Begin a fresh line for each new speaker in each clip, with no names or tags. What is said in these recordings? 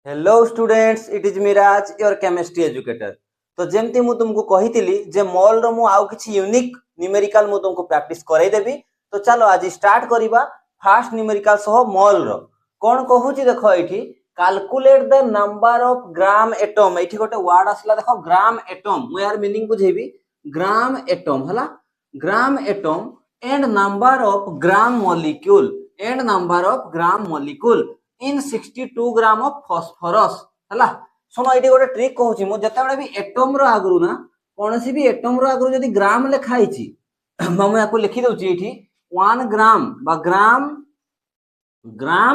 Hello students, it is Miraj your chemistry educator. तो जेमती मु तुमको कहितिली जे मॉल रो मु आउ किछि यूनिक न्यूमेरिकल मु तुमको प्रैक्टिस कराई देबी। तो चलो आज स्टार्ट करिबा फास्ट न्यूमेरिकल सह मॉल रो। कोन कहूची देखो एठी calculate the number of gram atom. एठी गोटे वर्ड आसला देखो ग्राम एटम। मु यार मीनिंग बुझेबी। ग्राम एटम हला gram atom and number of gram molecule in 62 gram of phosphorus हला। सुनो ये गोटे ट्रिक कहूची मु जते भी एटम रो आगरु ना कोनसी भी एटम रो आगरु जदी ग्राम लिखा हिची मु याको लिखि दउची एठी 1 ग्राम बा ग्राम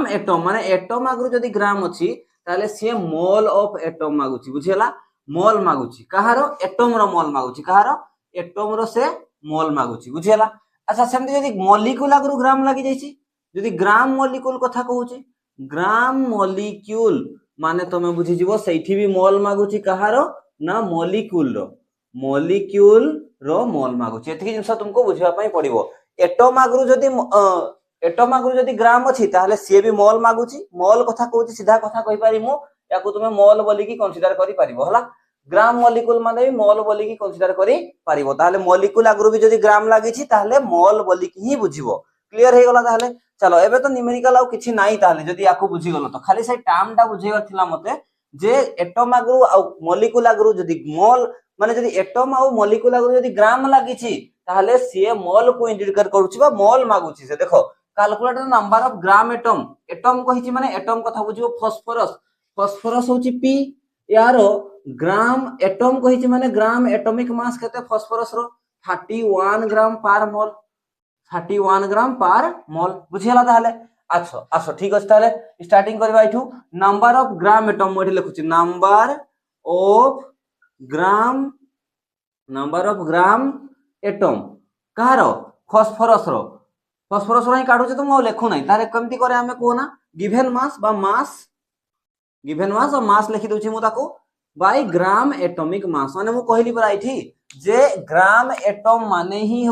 एटम माने एटम आगरु जदी ग्राम अछि ताले से मोल ऑफ एटम मागुची। बुझियला मोल मागुची कहारो एटम रो मोल मागुची कहारो एटम रो से मोल मागुची। बुझियला। अच्छा सेमती जदी मॉलिक्यूल आगरु ग्राम लागि जाईची जदी ग्राम मॉलिक्यूल कथा कहूची ग्राम मॉलिक्यूल माने तमे बुझी जीवो सेठी भी मोल मागुची कहारो ना मॉलिक्यूल रो मोल मागुची। एथि जिंस तुमको बुझिबा पई पड़िबो। एटम आगरु जदी ग्राम अछि ताहले सी भी मोल मागुची। मोल कथा कहूची सीधा कथा कहि पारि मु याकू तुमे मोल बोली की कंसीडर करि पारिबो हला। ग्राम मॉलिक्यूल माने भी मोल बोली की कंसीडर करि पारिबो। ताहले मॉलिक्यूल आगरु भी जदी ग्राम लागिची ताहले मोल बोली की ही बुझिबो। क्लियर हे गला ताहले। चलो एबे तो न्यूमेरिकल आउ किछि नाही ताहले जदी याकू बुझी गलो तो खाली से टर्मटा बुझेवर थिला मते जे एटम आगरु आ मॉलिक्यूल आगरु जदी मोल माने जदी एटम आ मॉलिक्यूल आगरु जदी ग्राम लागिछि ताहले सी मोल को इंडिकेट करूछि बा मोल मागुछि। से देखो calculate the number of gram atom. Atom कहिछि माने एटम कथा बुझिबो फास्फोरस होछि पी यारो ग्राम एटम कहिछि माने ग्राम एटॉमिक मास केते फास्फोरस रो 31 ग्राम पर मोल 31 ग्राम पर मोल। बुझियला ताहले। अच्छा आसो ठीक अछि ताहले स्टार्टिंग करबा इठू नंबर ऑफ ग्राम एटम मोठी लिखुछि नंबर ऑफ ग्राम एटम कहारो फास्फोरस रो ही काढुचे तो मो लेखु नाही तारे केमती करे हमें कोना गिवन मास और मास लिखि दोछि मु ताको बाय ग्राम एटॉमिक मास। माने मु कहली परा इठी जे ग्राम एटम माने ही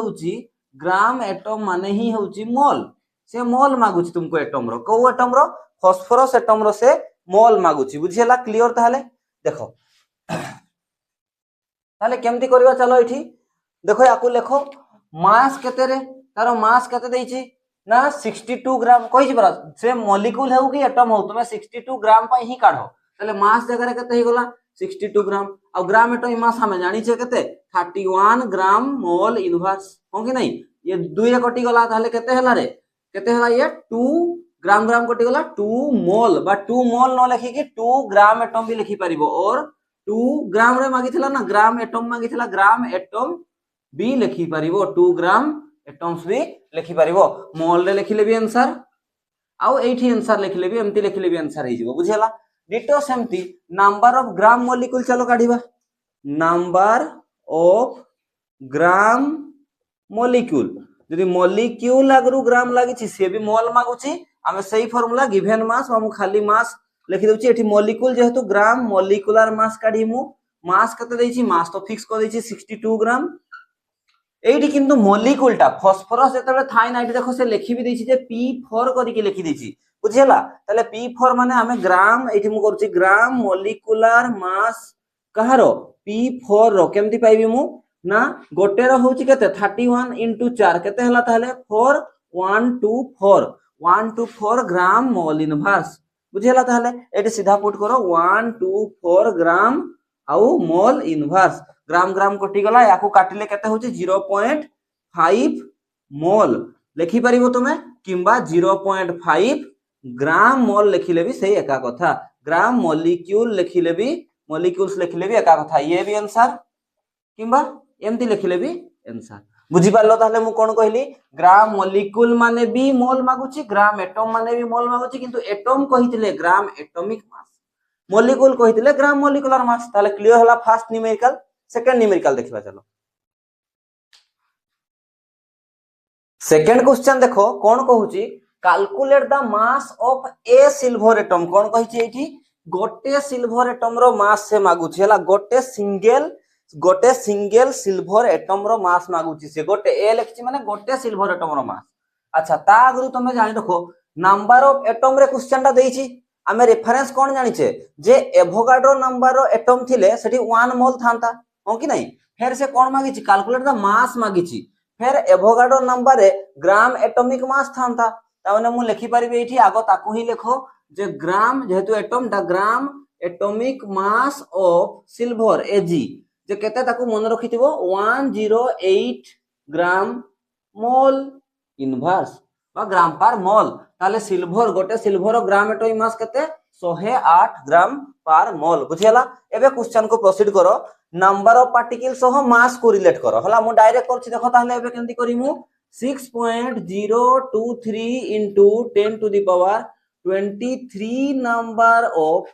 होची मोल। से मोल मागुची तुमको एटम रो को एटम रो फास्फोरस एटम रो से मोल मागुची। बुझियला क्लियर ताहले। देखो ताहले केमती करबा चलो इठी देखो याकू लेखो मास केते रे तारो मास केते देइची ना 62 ग्राम कहि परा से मॉलिक्यूल हेउ कि एटम हो तुमे 62 ग्राम पई ही काढो ताले मास जगह रे केते ही गला 62 ग्राम आ ग्राम एटम मास हमें जानि छे केते 31 ग्राम मोल इनवर्स हो कि नहीं। ये 2 कटि गला ताले केते हला रे केते हला ये 2 ग्राम कटि गला 2 मोल बा 2 मोल न लिखि कि 2 ग्राम एटम भी लिखि परिबो और 2 ग्राम रे मागिथिला ना ग्राम एटम मागिथिला ग्राम एटम भी लिखि परिबो 2 ग्राम एटम्स भी लिखि परिबो। मोल रे लिखिले भी आंसर आउ एठी आंसर लिखिले भी एमती लिखिले भी आंसर हे जिवो। बुझियला। डिटो सेमती नंबर ऑफ ग्राम मॉलिक्यूल चलो काढिबा नंबर ऑफ ग्राम मॉलिक्यूल जदी मॉलिक्यूल आगरु ग्राम लागिछि से भी मोल मागुछि हमें सही फार्मूला गिवन मास हम खाली मास लिखि दोछि। एठी मॉलिक्यूल जेहेतु ग्राम मॉलिक्यूलर मास काढिमु मास कते दैछि मास तो फिक्स कर दैछि 62 ग्राम। एठी किंतु मॉलिक्यूल टा फास्फोरस जतबे थाइ ना एठी देखो से लिखि भी दैछि जे P4 करिके लिखि दैछि। बुझियला। ताले P4 माने हमें ग्राम एठी मु करूछि ग्राम मॉलिक्यूलर मास कहारो P4 रो केमती पाइबी मु ना गोटे रो होछि केते 31 * 4 केते हला ताले 124 ग्राम मोल इनवर्स। बुझियला ताले एठी सीधा पुट करो 124 ग्राम आउ मोल इनवर्स ग्राम कटि गला याकू काटिले केते होछि 0.5 मोल लिखि परिबो तुमे किंबा 0.5 ग्राम मोल लिखिले भी सही एका कथा ग्राम मॉलिक्यूल लिखिले भी मॉलिक्यूल्स लिखिले भी एका कथा ये भी आंसर किंबा एमती लिखिले भी आंसर। बुझि पारलो ताहले मु कोन कहली ग्राम मॉलिक्यूल माने भी मोल मागुची ग्राम एटम माने भी मोल मागुची किंतु एटम कहितिले ग्राम एटॉमिक मास मॉलिक्यूल कहितिले ग्राम मॉलिक्यूलर मास। ताहले क्लियर हला फर्स्ट न्यूमेरिकल। सेकंड न्यूमेरिकल देखिबा चलो। सेकंड क्वेश्चन देखो कोन कहूची calculate the mass of a silver atom. कोन कहिची एठी गोटे सिल्वर एटम रो मास से मागुची हला गोटे सिंगल सिल्वर एटम रो मास मागुची से गोटे ए लिखची माने गोटे सिल्वर एटम रो मास। अच्छा ता आगरु तमे जानि रखो नंबर ऑफ एटम रे क्वेश्चन ता देइची आमे रेफरेंस कौन जानिचे जे एवोगाड्रो नंबर रो एटम थिले सेठी 1 मोल थांता हो कि नहीं। फिर से कौन मागिची कैलकुलेट द मास मागिची फिर एवोगाड्रो नंबर रे ग्राम एटॉमिक मास थांता ताने मु लिखि परिबे एठी आगो ताकू ही लिखो जे ग्राम जेहेतु atom the gram atomic mass of silver एजी जे केते ताकू मन रखिथिबो 108 ग्राम मोल इनवर्स बा ग्राम पर मोल ताले सिल्वर गोटे सिल्वर ग्राम एटॉमिक मास केते 108 ग्राम पर मोल बुझियला। एबे क्वेश्चन को प्रोसीड करो नंबर ऑफ पार्टिकल्स सह मास को रिलेट करो हला मु डायरेक्ट करछि देखो ताले एबे केंति करिमु 6.023 into 10 to the power 23 number of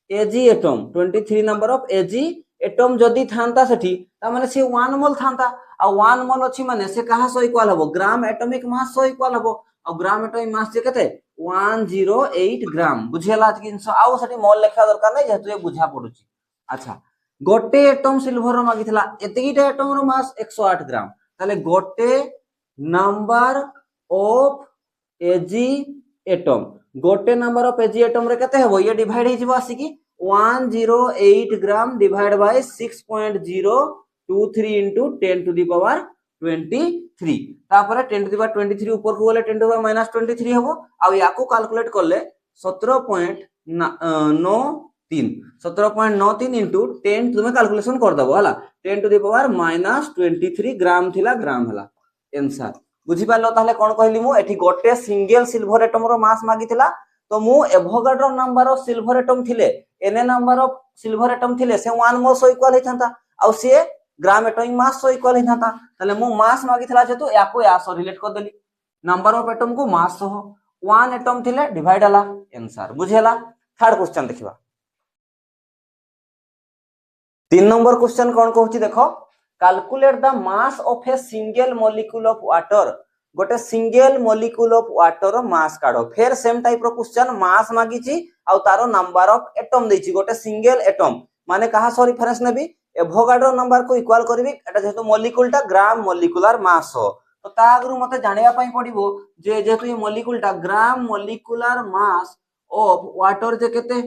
Ag atom 23 number of Ag atom जदि थांता सेठी ता माने से 1 मोल थांता आ 1 मोल अछि माने से कहा सो इक्वल हबो ग्राम एटॉमिक मास सो इक्वल हबो आ ग्राम एटॉमिक मास जे केते 108 ग्राम बुझियला आज किनस आउ सेठी मोल लेखा दरकार नै जेतु ए बुझा पडुची। अच्छा गोटे एटम सिल्वर रो मागितला एतिकिटा एटम रो मास 108 ग्राम ताले गोटे नंबर ऑफ एजी एटम गोटे नंबर ऑफ एजी एटम रे केते हबो ये डिवाइड हे जिवो आसी की 108 ग्राम divide by 6.023 into 10 to the power 23 तापर 10 to the power 23 ऊपर को गले 10 to the power -23 हबो आ याको कैलकुलेट करले 17.93 into 10 तुमे कैलकुलेशन कर दबो हला 10 to the power -23 ग्राम थिला ग्राम हला आंसर बुझी पालो। ताहले कोन कहली मु एठी गोटे सिंगल सिल्वर एटम रो मास मागितला तो मु Avogadro number of silver atom थिले एने नंबर ऑफ सिल्वर एटम थिले से 1 मोल सो इक्वल हेथांता आ से ग्राम एटॉमिक मास सो इक्वल हेथांता ताले मु मास मागितला जेतु याको या सो रिलेट कर देली नंबर ऑफ एटम को मास सो 1 एटम थिले डिवाइड हला आंसर बुझेला। थर्ड क्वेश्चन देखिबा 3 नंबर क्वेश्चन कोन कहूची देखो calculate the mass of a single molecule of water गोटे single molecule of water mass काढो फिर सेम टाइप रो क्वेश्चन मास मागिची आ तारो नंबर ऑफ एटम देची गोटे सिंगल एटम माने कहा सो रेफरेंस नेबी एवोगाड्रो नंबर को इक्वल करबी एटा जेतु मॉलिक्यूल टा ग्राम मॉलिक्यूलर मास हो तो ता आगरु मते जानिया पई पडिबो जे जेतु ये मॉलिक्यूल टा gram molecular mass of water जे केते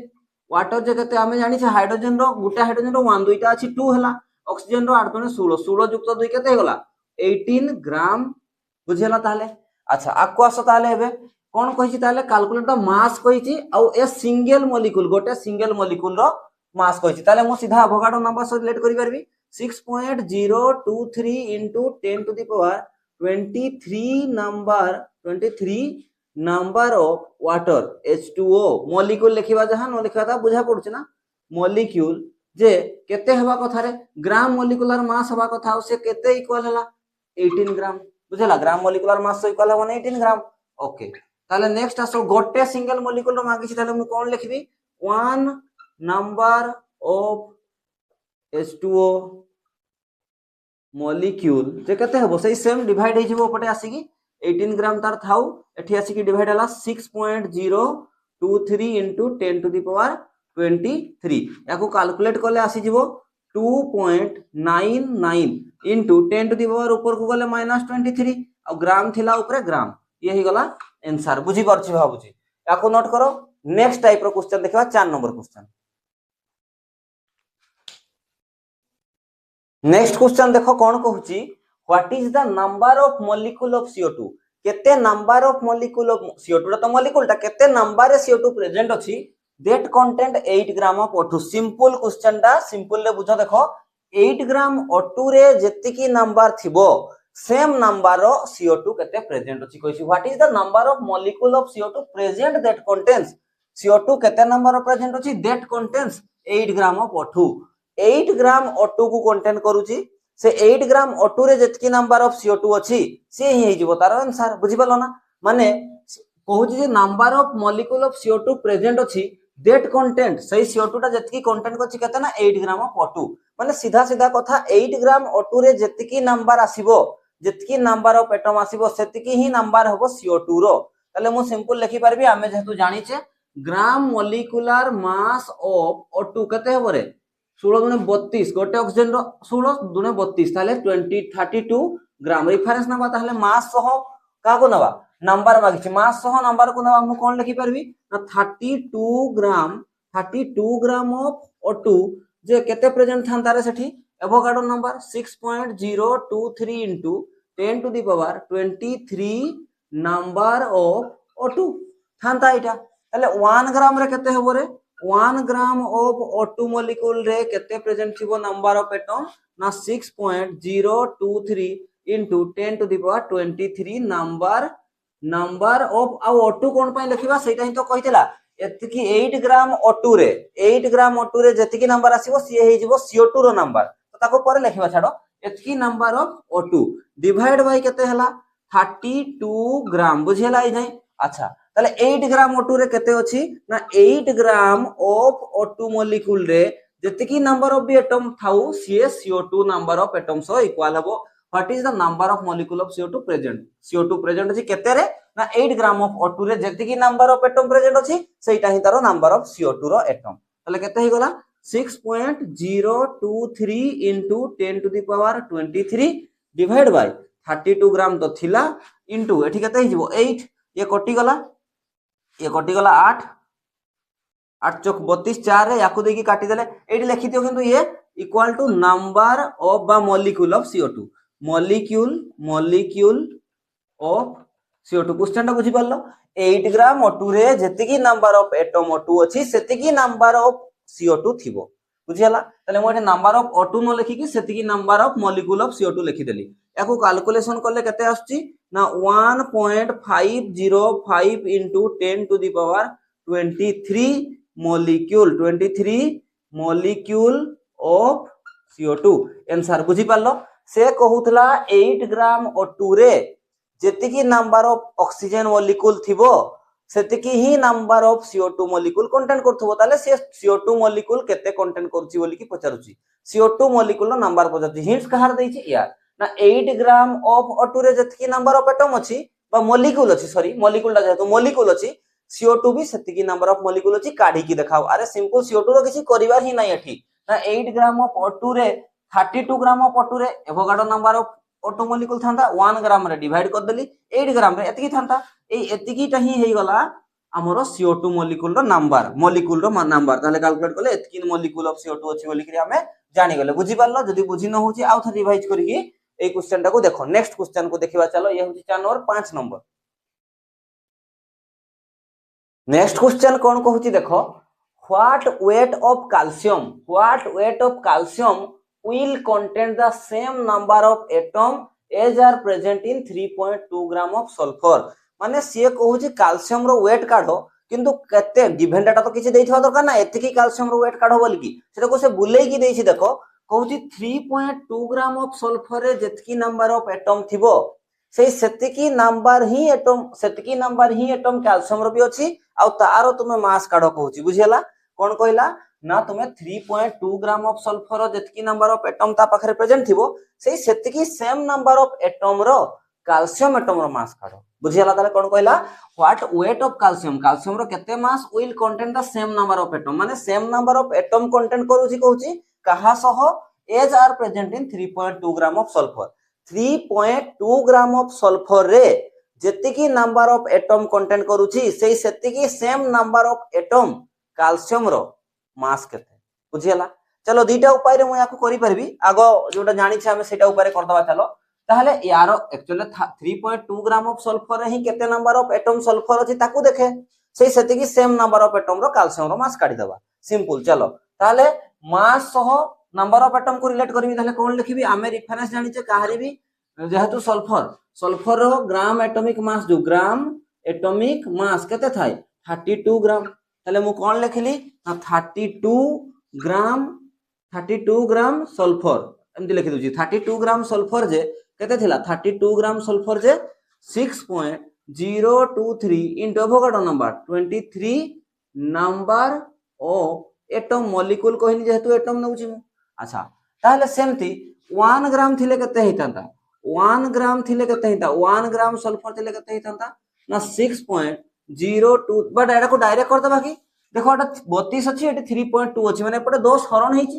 आमे जानि छै हाइड्रोजन रो गुटा हाइड्रोजन रो 1 दुईटा अछि 2 हला ऑक्सीजन रो 8 दुने 16 युक्त 2 केते हेगला 18 ग्राम बुझेला ताले। अच्छा आको आसो ताले हेबे कोन कहिछि ताले कैलकुलेट द मास कहिछि आ ए सिंगल मॉलिक्यूल गोटे सिंगल मॉलिक्यूल रो मास कहिछि ताले मु सीधा एवोगाड्रो नंबर से रिलेट करि परबी 6.023 into 10 to the power 23 number of water H2O molecule लिखिबा जहां न लिखिबा ता बुझा पडुछ ना मॉलिक्यूल जे केते हवा कथा रे ग्राम मॉलिक्यूलर मास हवा कथा से केते इक्वल हला 18 ग्राम बुझला ग्राम मॉलिक्यूलर मास से इक्वल हवा 18 ग्राम ओके ताले नेक्स्ट आसो गोटे सिंगल मॉलिक्यूल रो मागिछि ताले मु कोन लिखबी 1 नंबर ऑफ H2O मॉलिक्यूल जे केते हबो सही सेम डिवाइड हे जिवो पटे आसी की 18 ग्राम तार थाउ एठी आसी की डिवाइड हला 6.023 into 10 to the power 23 याको कैलकुलेट करले आसी जिवो 2.99 into 10 to the power ऊपर को गले -23 और ग्राम थिला ऊपर ग्राम ये ही गला आंसर बुझी परछि भाबुची याको नोट करो। नेक्स्ट टाइप रो क्वेश्चन देखबा 4 नंबर क्वेश्चन नेक्स्ट क्वेश्चन देखो कोन कहूची what is the number of molecule of CO2 केते number of molecule of CO2 तो मॉलिक्यूल ता केते नंबर रे CO2 प्रेजेंट अछि that content 8 gram of O2 simple question ता सिंपल ले बुझो देखो 8 ग्राम O2 रे जेतिकी नंबर थिबो सेम नंबर रो CO2 केते प्रेजेंट अछि कहछि what is the number of molecule of CO2 present that contents CO2 केते नंबर रो प्रेजेंट अछि that contents 8 gram of O2 8 gram O2 को कंटेन करूची से 8 ग्राम O2 रे जेतकी नंबर ऑफ CO2 अछि से ही हे जिवो तार आंसर बुझि पालो ना माने कहूची जे number of molecule of CO2 present अछि दैट कंटेंट सही CO2 टा जेतकी कंटेंट अछि केते ना 8 ग्राम ऑफ O2 माने सीधा सीधा कथा 8 ग्राम O2 रे जेतकी नंबर आसीबो जेतकी नंबर ऑफ एटम आसीबो सेतकी ही नंबर हबो CO2 रो तले मु सिंपल लिखि परबी आमे जेतु जानि छे ग्राम मॉलिक्यूलर मास ऑफ O2 केते हबो रे 16 दुने 32 गोटे ऑक्सीजन रो 16 दुने 32 ताले 32 ग्राम रेफरेंस नबा ताले मास सह का को नबा नंबर मागिछि मास सह नंबर को ना हम कोन लिखि परबी ना 32 ग्राम ऑफ O2 जे केते प्रेजेंट थांता रे सेठी Avogadro number 6.023 into 10 to the power 23 number of O2 थांता इटा ताले 1 ग्राम रे केते हेबो रे 1 ग्राम ऑफ O2 मॉलिक्यूल रे केते प्रेजेंट थिबो नंबर ऑफ एटम ना 6.023 into 10 to the power 23 number of आ O2 कोन पय लिखिबा सेटा ही तो कहितला एतिकी 8 ग्राम O2 रे 8 ग्राम O2 रे जतिकी नंबर आसीबो सी हे जिवो CO2 रो नंबर तो ताको पर लिखिबा छाडो एतिकी number of O2 divide by केते हला 32 ग्राम बुझियला ई नै अच्छा ताले 8 ग्राम O2 रे केते अछि ना 8 ग्राम ऑफ O2 मॉलिक्यूल रे जतिकी नंबर ऑफ एटम थाउ सी CO2 number of atom so equal हबो what is the number of molecule of CO2 present CO2 present अछि केते रे ना 8 ग्राम ऑफ O2 रे जतिकी नंबर ऑफ एटम प्रेजेंट अछि सेटा ही तारो नंबर ऑफ CO2 रो एटम ताले केते ही गला 6.023 into 10 to the power 23 divide bye 32 ग्राम तो थिला इनटू एठी केते ही जिवो 8 ये कटि गला 8 8 चौक 32 4 रे याकु देकी काटी देले एठी लिखि दियो किंतु ये इक्वल टू नंबर ऑफ बा molecule of CO2 molecule of CO2 question टा बुझी पारलो 8 ग्राम O2 रे जतिकी नंबर ऑफ एटम O2 अछि सेतिकी नंबर ऑफ CO2 थिबो बुझियला तले मोटे नंबर ऑफ O2 न लिखि कि सेतिकी number of molecule of CO2 लिखि देली याकू कैलकुलेशन करले केते आछी ना 1.505 into 10 to the power 23 molecule of CO2 answer बुझी पारलो से कहूतला 8 ग्राम O2 रे जेतिकी नंबर ऑफ ऑक्सीजन मॉलिक्यूल थिबो सेतिकी ही number of CO2 molecule content करथबो ताले से CO2 मॉलिक्यूल केते कंटेंट करछि बोली की पचारुछि CO2 मॉलिक्यूल नो नंबर पचारुछि हिंट्स कहार दैछि यार ना 8 ग्राम ऑफ O2 रे जेतिकी नंबर ऑफ एटम अछि बा मॉलिक्यूल अछि सॉरी मॉलिक्यूल दा जेतो मॉलिक्यूल अछि CO2 भी सेतिकी नंबर ऑफ मॉलिक्यूल अछि काढी की देखाओ अरे सिंपल CO2 रो किछि करिवार ही नै एठी ना 8 ग्राम ऑफ O2 रे 32 ग्राम ऑफ O2 रे Avogadro number of O2 molecule थांता 1 ग्राम रे डिवाइड कर देली 8 ग्राम रे एतिकी थांता ए एतिकी टा ही हेई गला हमरो CO2 मॉलिक्यूल रो नंबर ताले कैलकुलेट करले एतिकी मॉलिक्यूल ऑफ CO2 अछि बोली कि हमें जानि गेले बुझी पारलो जदी बुझी न होची आउ थ रिवाइज करी कि ए क्वेश्चन टा को देखो नेक्स्ट क्वेश्चन को देखिबा चलो ये होची 4 और 5 नंबर नेक्स्ट क्वेश्चन कोन कहूची देखो what weight of calcium will contain the same number of atom as are present in 3.2 gram of sulfur माने सिए कहूची कैल्शियम रो वेट काढो किंतु केते गिवन डाटा तो किछि देइथवा दरकार ना एतिकी कैल्शियम रो वेट काढो बोली की सेटा को से बुलेई की देइछि देखो कहूची 3.2 ग्राम ऑफ सल्फर रे जेतिकी नंबर ऑफ एटम थिबो सेतिकी नंबर ही एटम कैल्शियम रो भी अछि आ तारो तुमे मास काढो कहूची बुझियला कोन कहला ना तुमे 3.2 ग्राम ऑफ सल्फर जेतिकी नंबर ऑफ एटम ता पाखरे प्रेजेंट थिबो सेई सेतिकी सेम नंबर ऑफ एटम रो कैल्शियम एटम रो मास काढो बुझियला ताले कोन कहला व्हाट वेट ऑफ कैल्शियम रो केते mass will contain the same number of atom माने same number of atom content करूची कहूची कहा सह as are present in 3.2 gram of sulphur 3.2 gram of sulphur रे जेतिकी नंबर ऑफ एटम कंटेंट करूची सेई सेतिकी same number of atom calcium रो मास केते बुझियला चलो दीटा उपाय रे मु याको करि परबी आगो जोटा जानि छै हमें सेटा ऊपर कर दबा चलो ताहले यारो एक्चुअली 3.2 ग्राम ऑफ सल्फर रे ही केते नंबर ऑफ एटम सल्फर अछि ताकू देखे सेई सेतिकी सेम नंबर ऑफ एटम रो कैल्शियम रो मास काढी दबा सिंपल चलो ताहले मास सह नंबर ऑफ एटम को रिलेट करबी ताहले कोन लिखिबी आमे रेफरेंस जानि छै काहरी भी जेहेतु सल्फर रो ग्राम एटॉमिक मास जो ग्राम एटॉमिक मास केते थाय 32 ग्राम ताले मु कोन लिखिली 32 ग्राम सल्फर एमति लिखि दोची 32 ग्राम सल्फर जे केते थिला 32 ग्राम sulphur J 6.023 into Avogadro number 23 number of atom molecule कहनी जेहेतु एटम नउची मु अच्छा ताहले सेमती 1 ग्राम थिले केते हेतांता 1 ग्राम थिले केते हेता 1 ग्राम सल्फर थिले केते हेतांता ना 6.02 बट एडा को डायरेक्ट कर दबा की देखो एटा 32 अछि एटी 3.2 अछि माने एपटे 10 हरण हेची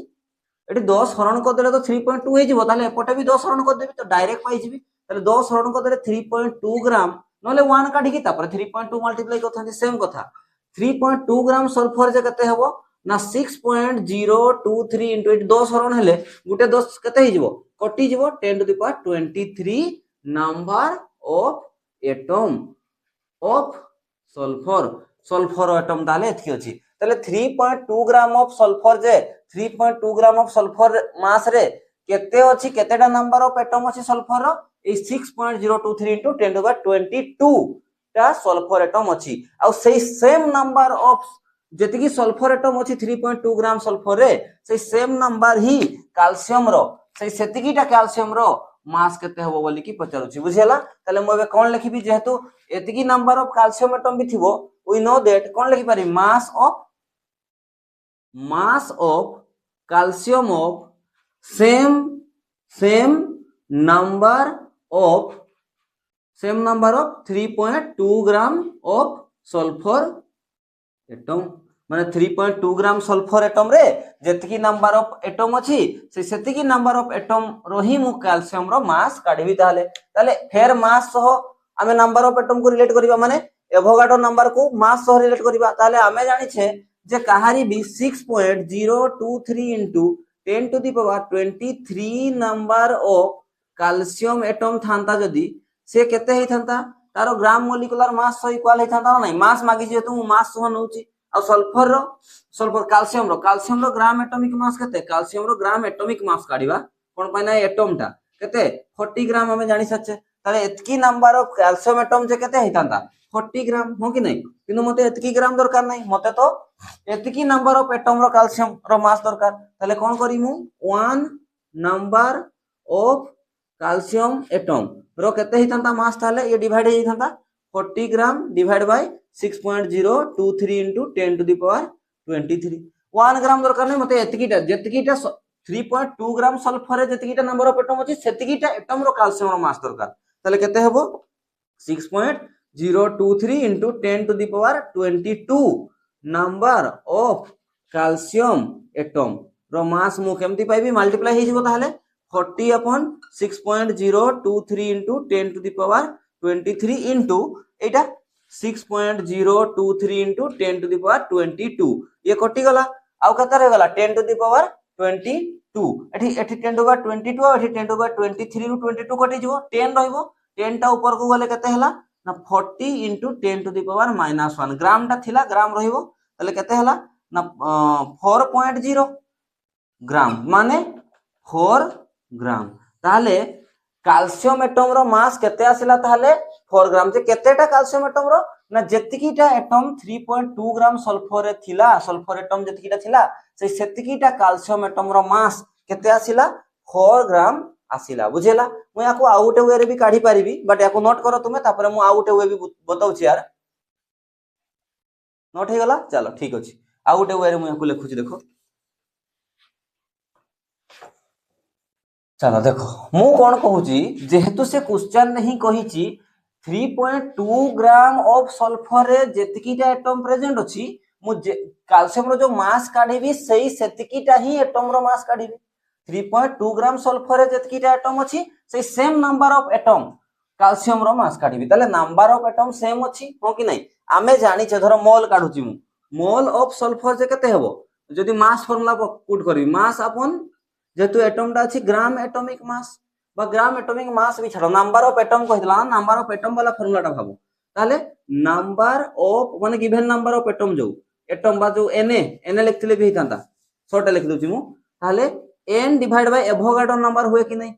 एटी 10 हरण कर देले तो 3.2 हे जिवो ताले एपटे भी 10 हरण कर देबी तो डायरेक्ट पाई जिवि ताले 10 हरण कर देले 3.2 ग्राम नले 1 काढी तापर 3.2 मल्टीप्लाई करथांती सेम कथा 3.2 ग्राम सल्फर जे कते हबो ना 6.023 इनटू 8 10 हरण हेले गुटे 10 कते ही जीवो कटि जीवो 10 to the power 23 number of atom of sulphur sulphur atom ताले एथि अछि ताले 3.2 ग्राम ऑफ सल्फर जे 3.2 ग्राम ऑफ सल्फर मास रे केते अछि केतेटा नंबर ऑफ एटम अछि सल्फर रो a 6.023 into 10 to the power 22 टा सल्फर एटम अछि आ सेही सेम नंबर ऑफ जेतिकी सल्फर एटम अछि 3.2 ग्राम सल्फर रे से सेम नंबर ही कैल्शियम रो से सेतिकीटा कैल्शियम रो मास केते हबो बोली की पचारुछि बुझियला ताले मो एबे कोन लिखिबी जेहेतु एतिकी नंबर ऑफ कैल्शियम एटम भी थिबो वी नो दैट कोन लिखि पारी mass of calcium of same number of 3.2 gram of sulphur atom माने 3.2 ग्राम सल्फर एटम रे जेतिकी नंबर ऑफ एटम अछि से सेतिकी नंबर ऑफ एटम रो ही मु कैल्शियम रो मास काढिबी ताले फेर मास सह आमे नंबर ऑफ एटम को रिलेट करिबा माने एवोगाड्रो नंबर को मास सह रिलेट करिबा ताले आमे जानि छे जे कहारी भी 6.023 into 10 to the power 23 number of calcium atom थांता जदी से केते ही थांता तारो ग्राम मोलिकुलर मास सह इक्वल ही थांता नै मास मागी जे तू मास सह नउची आ सल्फर कैल्शियम रो ग्राम एटॉमिक मास केते कैल्शियम रो ग्राम एटॉमिक मास काढिबा कोन पाइना एटम टा केते 40 ग्राम हमें जानि सच्चे ताले एतकी नंबर ऑफ कैल्शियम एटम जे केते हितांता 40 ग्राम हो कि नहीं किंतु मते एतकी ग्राम दरकार नहीं मते तो एतकी नंबर ऑफ एटम रो कैल्शियम रो मास दरकार ताले कोन करिमु 1 नंबर ऑफ कैल्शियम एटम रो केते हितांता मास ताले ये डिवाइड हे हितांता 40 gram divide by 6.023 into 10 to the power 23 1 gram दरकार नहीं मते एतकीटा जेतकीटा 3.2 ग्राम सल्फर रे जेतकीटा नंबर ऑफ एटम अछि सेतकीटा एटम रो कैल्शियम रो मास दरकार ताले केते हेबो 6.023 into 10 to the power 22 number of calcium atom रो मास मु केमती पाइबी मल्टीप्लाई हे जिवो ताले 40 upon 6.023 into 10 to the power 23 into Etah 6.023 into 10 to the power 22 ये कटि गला आउ कता रे गला 10 to the power 22 एठी 10 to the power 22 और एठी 10 to the power 23 ରୁ 22 कटि जिवो 10 रहइबो 10 टा ऊपर को गले केते हला ना 40 into 10 to the power -1 ग्राम टा थिला ग्राम रहइबो तले केते हला ना 4.0 ग्राम माने 4 ग्राम ताले कैल्शियम एटम रो मास केते आसिला ताले 4 ग्राम जे केतेटा कैल्शियम एटम रो ना जेतिकीटा एटम 3.2 ग्राम सल्फर थिला सल्फर एटम जेतिकीटा थिला से सेतिकीटा कैल्शियम एटम रो मास केते आसिला 4 ग्राम आसिला बुझेला मु याको आउट वे रे भी काढी पारिबी बट याको नोट करो तुमे तापर मु आउट वे भी बताउची यार नोट हे गला चलो ठीक अछि आउट वे रे मु याको लिखुची देखो चलो देखो मु कोन कहूची जेहेतु से क्वेश्चन नहीं कहिची 3.2 ग्राम ऑफ सल्फर रे जेतिकीटा एटम प्रेजेंट अछि मु कैल्शियम रो जो मास काढीबी सही सेतिकीटा ही एटम रो मास काढीबी 3.2 ग्राम सल्फर रे जेतिकीटा एटम अछि सही same number of atom calcium रो मास काढीबी तले नंबर ऑफ एटम सेम अछि हो कि नहीं आमे जानि छ धरो मोल काढुची मु मोल ऑफ सल्फर जे केते हेबो जदी मास फार्मूला पुट करबी मास अपन जेतु एटम टा अछि ग्राम एटॉमिक मास बा ग्राम एटॉमिक मास भी छड़ो नंबर ऑफ एटम कहितला नंबर ऑफ एटम वाला फार्मूला टा भाबो ताले नंबर ऑफ माने गिवन नंबर ऑफ एटम जो एटम बा जो na लिखथिले भी थांता शॉर्ट लिख दोची मु ताले n divide by Avogadro number हुए कि नहीं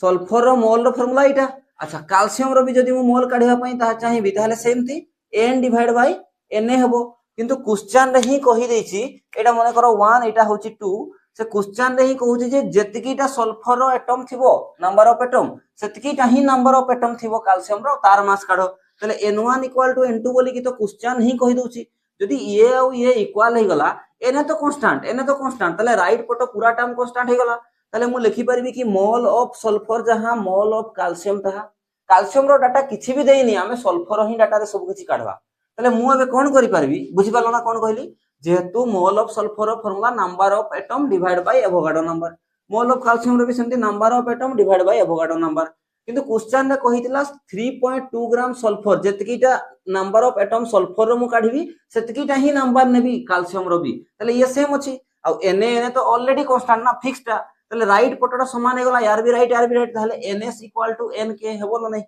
सल्फर रो मोल रो फार्मूला इटा अच्छा कैल्शियम रो भी जदी मु मोल काढिया पई ता चाहिबी ताले सेमती n डिवाइड बाय na हबो किंतु क्वेश्चन रे ही कहि देछि एटा मने करो 1 एटा होची 2 से क्वेश्चन रे ही कहूची जे जेतिकीटा सल्फर रो एटम थिबो नंबर ऑफ एटम सेतिकीटा ही नंबर ऑफ एटम थिबो कैल्शियम रो तार मास काढो तले n1 = n2 बोली कि तो क्वेश्चन ही कहि दोची जदी ये और ये इक्वल हे गला n तो कांस्टेंट तले राइट पटो पूरा टर्म कांस्टेंट हे गला तले मु लिखि परबी कि मोल ऑफ सल्फर जहां मोल ऑफ कैल्शियम तहा कैल्शियम रो डाटा किछि भी देइनी आमे सल्फर ही डाटा रे सब किछि काढवा तले मु अबे कोन करि परबी बुझि पालो ना कोन कहली जेहेतु mole of sulphur formula number of atom divide by Avogadro number mole of calcium रे भी सेमती number of atom divide by Avogadro number किंतु क्वेश्चन रे कहितला 3.2 ग्राम सल्फर जेतकीटा नंबर ऑफ एटम सल्फर रो मु काढिबी सेतकीटा ही नंबर नेबी कैल्शियम रो भी तले ये सेम अछि आ Na तो ऑलरेडी कांस्टेंट ना फिक्स्ड ता तले राइट पटटा समान हे गला यार भी राइट ताले NS = NK हेबो न नहीं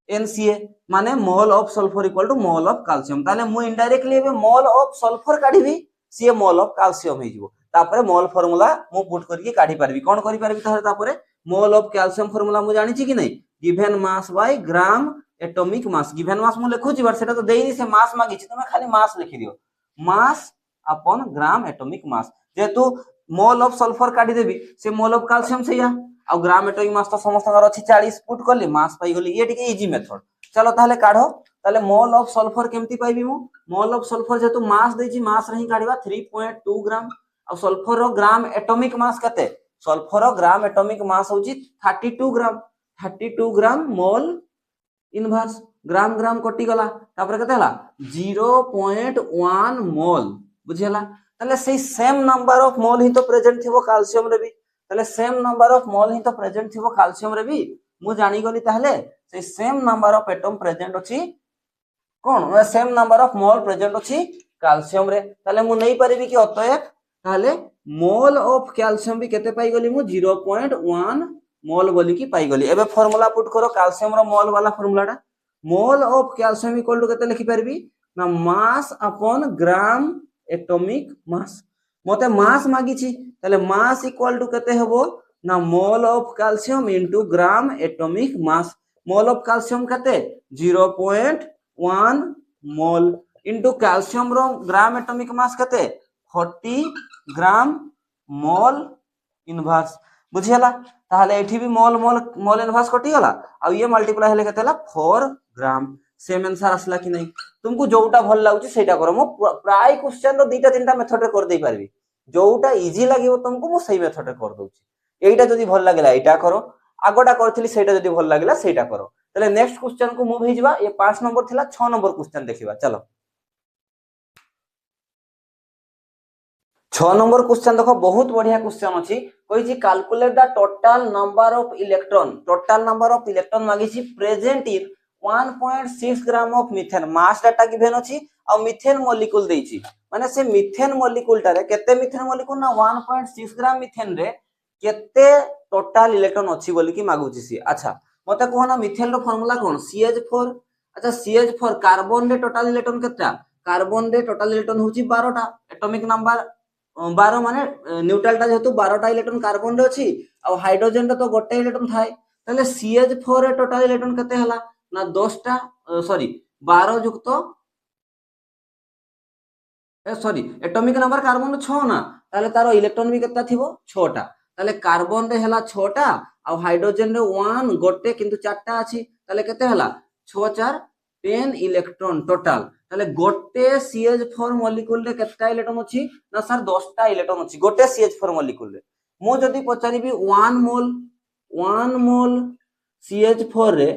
NCA माने mole of sulphur = mole of calcium ताले मु इनडायरेक्टली एबे मोल ऑफ सल्फर काढिबी सी मोल ऑफ कैल्शियम हे जिवो तापरे मोल फार्मूला मु पुट करके काढी परबी कोन करि परबी तापरे मोल ऑफ कैल्शियम फार्मूला मु जानि छी कि नहीं गिवन मास बाय ग्राम एटॉमिक मास गिवन मास मु लिखु छी बट सेटा तो देइनी से मास मागी छी तुमे खाली मास लिखि दियो mass upon gram atomic mass जेतु मोल ऑफ सल्फर काढी देबी से मोल ऑफ कैल्शियम से या आ ग्राम एटॉमिक मास तो समस्तकर अछि 40 पुट करली मास पाई गली ये टिके इजी मेथड चलो ताहले काढो ताहले मोल ऑफ सल्फर केमती पाइबी मु मोल ऑफ सल्फर जेतु मास देछि मास रही काढिबा 3.2 ग्राम आ सल्फर रो ग्राम एटॉमिक मास कते सल्फर रो ग्राम एटॉमिक मास होछि 32 ग्राम मोल इनवर्स ग्राम ग्राम कटि गला तापर कते हला 0.1 मोल बुझियला ताले सेही सेम नंबर ऑफ मोल ही तो प्रेजेंट थिबो कैल्शियम रे भी ताले सेम नंबर ऑफ मोल ही तो प्रेजेंट थिबो कैल्शियम रे भी मु जानि गली ताहले से same number of atom present अछि कोन same number of mole present अछि कैल्शियम रे ताले मु नै परिबी कि अतएव ताहले मोल ऑफ कैल्शियम भी केते पाई गली मु 0.1 मोल बोली की पाई गली एबे फार्मूला पुट करो कैल्शियम रो मोल वाला फार्मूलाटा mole of calcium equal to केते लिखि परबी ना मास अपॉन ग्राम एटॉमिक मास मते मास मागी छी ताले मास इक्वल टू केते हेबो ना मोल of calcium into gram atomic mass mole of calcium केते 0.1 मोल इनटू कैल्शियम रो ग्राम एटॉमिक मास केते 40 ग्राम मोल इनवर्स बुझियला ताहले एठी भी मोल मोल मोल इनवर्स कटि गला आ ये मल्टीप्लाई हेले केतेला 4 ग्राम सेम आंसर असला कि नहीं तुमको जोटा भल लागुची सेटा करो मो प्राय क्वेश्चन रो दुईटा तीनटा मेथड रे कर देई परबी जोटा इजी लागिवो तुमको मो सही मेथड रे कर दोची एटा जदी भल लागला एटा करो आगोटा करथिली सेटा जदी भल लागला सेटा करो तले नेक्स्ट क्वेश्चन को मूव हे जिबा ये 5 नंबर थिला 6 नंबर क्वेश्चन देखिबा चलो 6 नंबर क्वेश्चन देखो बहुत बढ़िया क्वेश्चन अछि कोइ जी calculate the total number of electron मागी छी present in 1.6 gram of methane mass data given अछि आ मीथेन मॉलिक्यूल देई छी माने से मीथेन मॉलिक्यूल टारे केते मीथेन मॉलिक्यूल ना 1.6 ग्राम मीथेन रे केते टोटल इलेक्ट्रॉन अछि बोली की मागु छी अच्छा मते कहना मीथेन रो फार्मूला कोन CH4 अच्छा CH4 कार्बन रे टोटल इलेक्ट्रॉन केता कार्बन रे टोटल इलेक्ट्रॉन होची 12 टा एटॉमिक नंबर 12 माने न्यूट्रल टा जेतु 12 टा इलेक्ट्रॉन कार्बन रे अछि आ हाइड्रोजन रे तो गोटे इलेक्ट्रॉन थाए तले CH4 रे टोटल इलेक्ट्रॉन केते हला ना 10 टा सॉरी 12 युक्त सॉरी एटॉमिक नंबर कार्बन 6 ना ताले तारो इलेक्ट्रॉन भी केता थिबो 6 टा ताले कार्बन रे हला 6 टा आ हाइड्रोजन रे 1 गोटे किंतु 4 टा अछि ताले केते हला 6 4 10 इलेक्ट्रॉन टोटल ताले गोटे CH4 मॉलिक्यूल रे केता इलेक्ट्रॉन अछि ना सर 10 टा इलेक्ट्रॉन अछि गोटे CH4 मॉलिक्यूल रे मु जदी पचारिबी 1 मोल CH4 रे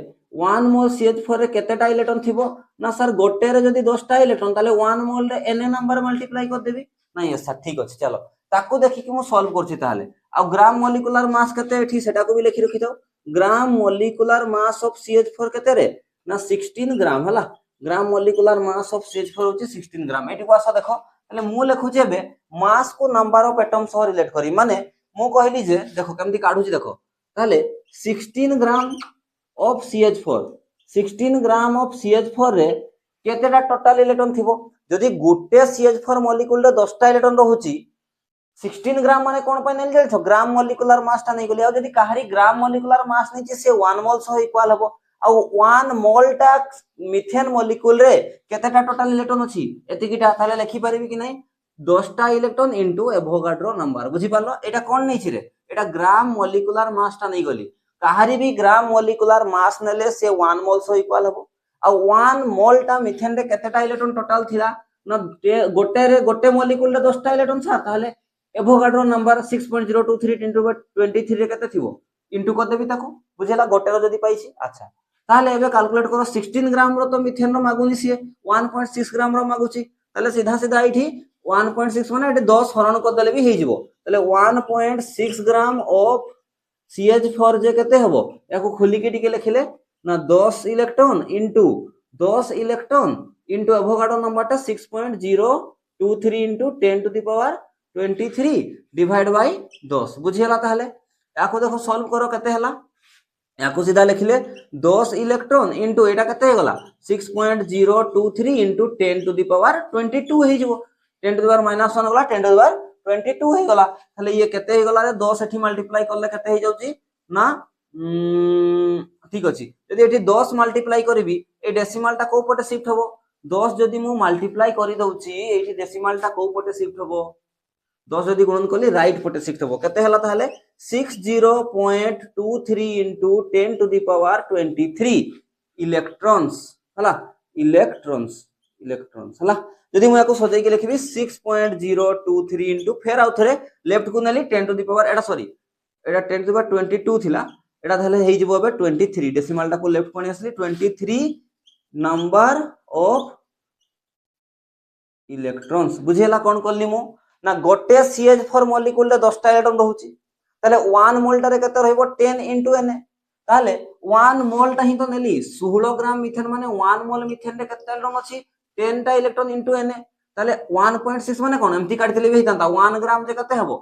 1 मोल CH4 रे केतेटा इलेक्ट्रॉन थिबो ना सर गोटे रे जदी 10 टा इलेक्ट्रॉन ताले 1 मोल रे Na नंबर मल्टीप्लाई कर देबी नाही यस सर ठीक अछि चलो ताको देखि कि मु सॉल्व करछि ताले आ ग्राम मॉलिक्यूलर मास केते एठी सेटा को भी लिखि रखि दो ग्राम मॉलिक्यूलर मास ऑफ CH4 केते रे ना 16 ग्राम हला ग्राम मॉलिक्यूलर मास ऑफ CH4 होछि 16 ग्राम एठी को आसा देखो ताले मु लिखु जेबे मास को नंबर ऑफ एटम सह रिलेट करी माने मु कहली जे देखो केमती काढु छी देखो ताले 16 gram of CH4 gram of CH4 रे केतेटा टोटल इलेक्ट्रॉन थिबो जदी गुटे CH4 मॉलिक्यूल रे 10 टा इलेक्ट्रॉन रहउची 16 ग्राम माने कोन पे नेल जाय छ ग्राम मॉलिक्यूलर मास ता नै गली आ जदी काहरी ग्राम मॉलिक्यूलर मास नै छै से 1 मोल सह इक्वल हबो आ 1 मोल टा मीथेन मॉलिक्यूल रे केतेटा टोटल इलेक्ट्रॉन अछि एतिकिटा ताले लिखि परिबी कि नै 10 टा इलेक्ट्रॉन इनटू एवोगाड्रो नंबर बुझी पालो एटा कोन नै छि रे एटा ग्राम मॉलिक्यूलर मास ता नै गली काहरी भी ग्राम मॉलिक्यूलर मास नेले से 1 मोल सह इक्वल हबो आ 1 मोल टा मीथेन रे केतेटा इलेक्ट्रॉन टोटल थिला न गोटे मॉलिक्यूल रे 10 टा इलेक्ट्रॉन छ ताले एवोगाड्रो नंबर 6.023 इनटू 23 रे केते थिबो इनटू कर देबी ताको बुझेला गोटे रो जदी पाइछि अच्छा ताले एबे कैलकुलेट करो 16 ग्राम रो तो मीथेन रो मागुनी से 1.6 ग्राम रो मागुची ताले सीधा सीधा आइठी 1.6 माने एटे 10 हरण कर देले भी हे जिवो ताले 1.6 ग्राम ऑफ CH4 जे केते हबो याको खोली के टिके लिखिले ना 10 electron into 10 electron into Avogadro नंबरटा 6.023 into 10 to the power 23 divide by 10 बुझियला ताहले याको देखो सॉल्व करो केते हला याको सीधा लिखिले 10 इलेक्ट्रॉन इनटू एटा केते हे गला 6.023 इनटू 10 टू द पावर 22 हे जिवो 10 टू द पावर -1 गला 10 टू द पावर 22 हे गला ताले ये केते हे गला रे 10 एठी मल्टीप्लाई करले केते हे जाउची ना ठीक अछि यदि एठी 10 मल्टीप्लाई करबी ए डेसिमल टा को पटे शिफ्ट हबो 10 जदि मु मल्टीप्लाई करि दउची एठी डेसिमल टा को पटे शिफ्ट हबो 10 जदि गुणन करली राइट पटे शिफ्ट हबो केते हला ताले 60.23 into 10 to the power 23 electrons हला इलेक्ट्रॉन्स हला जदि मु याको सजाई के लिखबी 6.023 into फेर आउ थरे लेफ्ट को नेली 10 to the power Etah sorry Etah 10 to the power 22 थिला एटा थाले हेइ जिवो बे 23 डेसिमल टा को लेफ्ट कोनी आसली 23 नंबर ऑफ इलेक्ट्रॉन्स बुझेला कोन करली मु ना गोटे CH4 मॉलिक्यूल रे 10 टा इलेक्ट्रॉन रहउची ताले 1 मोल टारे केते रहइबो 10 into Na ताले 1 मोल टा ही तो नेली 16 ग्राम मिथेन माने 1 मोल मिथेन रे केते इलेक्ट्रॉन अछि 10 टा इलेक्ट्रॉन into Na ताले 1.6 माने कोन एम्ति काटथिले भी हितांता 1 ग्राम जे केते हबो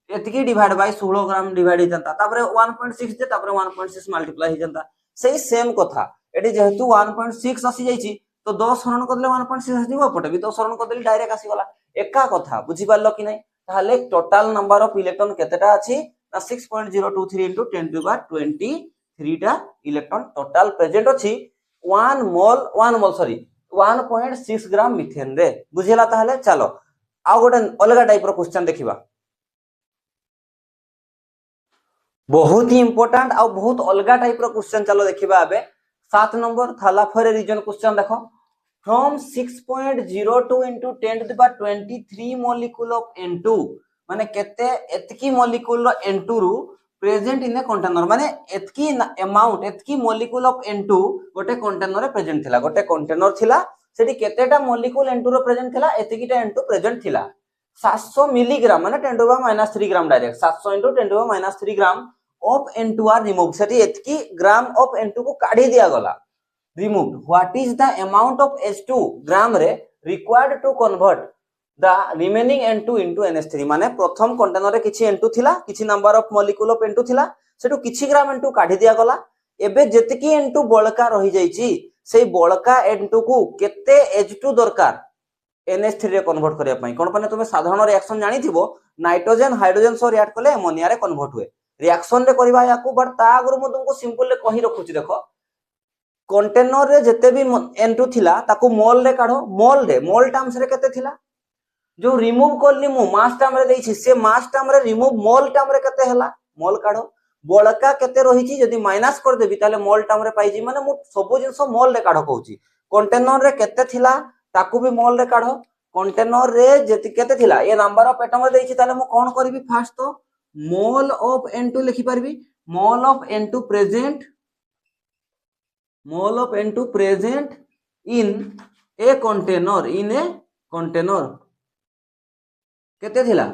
एतकी डिवाइड बाय 16 ग्राम डिवाइड हितांता तापरे 1.6 जे तापरे 1.6 मल्टीप्लाई हिजंता सेही सेम कथा एटी जेहेतु 1.6 आसी जाईची तो 10 हरण करले 1.6 आसीबो पटे भी 10 हरण करले डायरेक्ट आसी गला एका कथा बुझी पारलो कि नै ताले टोटल नंबर ऑफ इलेक्ट्रॉन केतेटा अछि ना 6.023 into 10 to the power 23 टा इलेक्ट्रॉन टोटल प्रेजेंट अछि 1 मोल सॉरी 1.6 ग्राम मिथेन रे बुझेला ताले चलो आ गोटे अलगा टाइप रो क्वेश्चन देखिबा बहुत ही इंपोर्टेंट आ बहुत अलगा टाइप रो क्वेश्चन चलो देखिबा एबे 7 नंबर थाला फॉर रीजन क्वेश्चन देखो from 6.02 into 10 to the power 23 molecule of N2 माने केते एतकी मॉलिक्यूल रो N2 रु प्रेजेंट इन ए कंटेनर माने एतकी अमाउंट एतकी मॉलिक्यूल ऑफ N2 गोटे कंटेनर रे प्रेजेंट थिला गोटे कंटेनर थिला सेठी केतेटा मॉलिक्यूल N2 रो प्रेजेंट थिला एतकीटा N2 प्रेजेंट थिला 700 मिलीग्राम माने 10 to the power -3 gram direct 700 into 10 to the power -3 gram of N2 are remove सेठी एतकी ग्राम ऑफ N2 को काढी दिया गला removed what is the amount of H2 ग्राम रे required to convert the remaining N2 into NH3 माने प्रथम container रे किछि N2 थिला किछि number of molecule of N2 थिला सेटु किछि ग्राम N2 काढी दिया गला एबे जेतिकी N2 बळका रहि जाईची सेई बळका N2 को केते H2 दरकार NH3 रे कन्वर्ट करिया पई कोन पने तुमे साधारण रिएक्शन जानि थिबो नाइट्रोजन हाइड्रोजन सो रिएक्ट करले अमोनिया रे कन्वर्ट हुए रिएक्शन रे करबा याकू बट ता आगरु मु तुमको सिंपल रे कहि रखुची देखो कंटेनर रे जते भी N2 थिला ताको मोल रे काढो मोल टर्म्स रे केते थिला जो रिमूव करली मु मास टर्म रे देछि से मास टर्म रे रिमूव मोल टर्म रे केते हला मोल काढो बळका केते रहिछि जदी माइनस कर देबी ताले मोल टर्म रे पाइजी माने मु सब जिंस मोल रे काढो कहूची कंटेनर रे केते थिला ताको भी मोल रे काढो कंटेनर रे जति केते थिला ए नंबर ऑफ एटम रे देछि ताले मु कोन करबी फास्ट तो मोल ऑफ N2 लिखि परबी mole of N2 present in a container केते थिला